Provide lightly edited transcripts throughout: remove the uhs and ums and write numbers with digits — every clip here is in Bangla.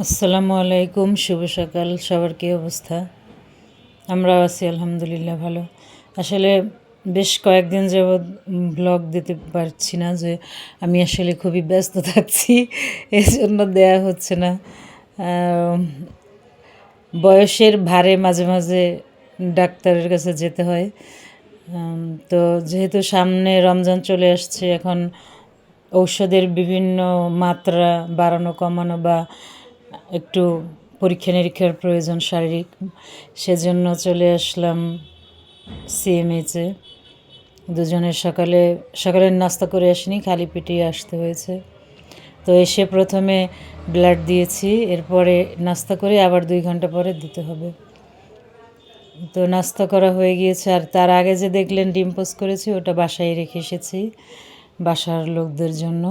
আসসালামু আলাইকুম, শুভ সকাল। সবার কী অবস্থা? আমরা আছি আলহামদুলিল্লাহ ভালো। আসলে বেশ কয়েকদিন যাবৎ ব্লগ দিতে পারছি না, যে আমি আসলে খুবই ব্যস্ত থাকছি, এই জন্য দেয়া হচ্ছে না। বয়সের ভারে মাঝে মাঝে ডাক্তারের কাছে যেতে হয়। তো যেহেতু সামনে রমজান চলে আসছে, এখন ঔষধের বিভিন্ন মাত্রা বাড়ানো কমানো বা একটু পরীক্ষা নিরীক্ষার প্রয়োজন শারীরিক, সেজন্য চলে আসলাম সিএমএইচে। দুজনের সকালের নাস্তা করে আসিনি, খালি পেটেই আসতে হয়েছে। তো এসে প্রথমে ব্লাড দিয়েছি, এরপরে নাস্তা করে আবার 2 ঘন্টা পরে দিতে হবে। তো নাস্তা করা হয়ে গিয়েছে, আর তার আগে যে দেখলেন ডিম পোস্ট করেছি, ওটা বাসায় রেখে এসেছি বাসার লোকদের জন্য।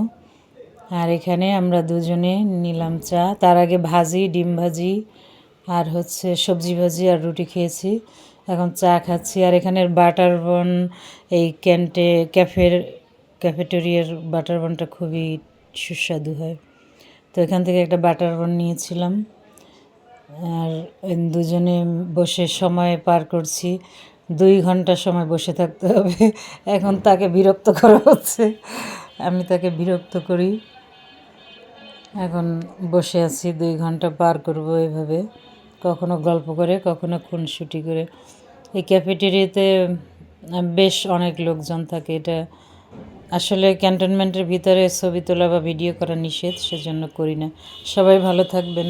আর এখানে আমরা দুজনে নিলাম চা। তার আগে ডিম ভাজি আর সবজি ভাজি আর রুটি খেয়েছি। এখন চা খাচ্ছি। আর এখানের বাটার বন, এই ক্যাফেটেরিয়ার বাটার বনটা খুবই সুস্বাদু হয়। তো এখান থেকে একটা বাটার বন নিয়েছিলাম, আর দুজনে বসে সময় পার করছি। 2 ঘন্টা সময় বসে থাকতে হবে। এখন তাকে বিরক্ত করা হচ্ছে, আমি তাকে বিরক্ত করি। এখন বসে আছি, 2 ঘন্টা পার করব এভাবে, কখনো গল্প করে, কখনো খুনসুটি করে। এই ক্যাফেটেরিয়াতে বেশ অনেক লোকজন থাকে। এটা আসলে ক্যান্টনমেন্টের ভিতরে ছবি তোলা বা ভিডিও করা নিষেধ, সেজন্য করি না। সবাই ভালো থাকবেন।